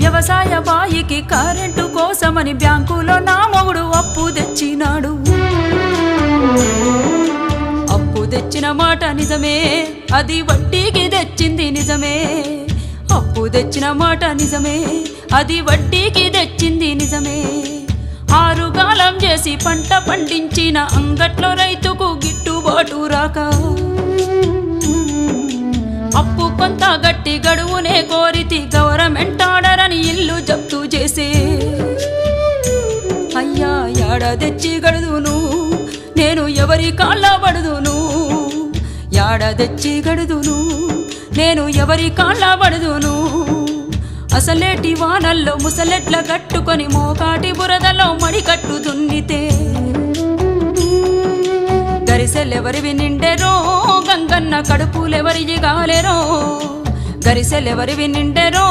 వ్యవసాయ బాయికి కరెంటు కోసమని బ్యాంకులో నా మొగుడు అప్పు తెచ్చినాడు. అప్పు తెచ్చిన మాట నిజమే, అది వడ్డీకి తెచ్చింది నిజమే. అప్పు తెచ్చిన మాట నిజమే, అది వడ్డీకి తెచ్చింది నిజమే. ఆరుగాలం చేసి పంట పండించిన అంగట్లో రైతుకు గిట్టుబాటు రాక అప్పు కొంత గట్టి గడువునే కోరితి గవర్నమెంట్ ఆర్డర్ అని ఇల్లు జప్తు చేసే. అయ్యా యాడ తెచ్చి గడుదును నేను ఎవరి కాళ్ళ పడుదును, యాడ తెచ్చి గడుదును నేను ఎవరి కాళ్ళ పడుదును. అసలేటి వానల్లో ముసలెట్ల కట్టుకొని మోకాటి బురదలో మడికట్టు దున్నితే గరిసెలెవరివి నిండెరో గంగన్న కడుపులెవరివి గాలెరో, గరిసెలెవరివి నిండెరో.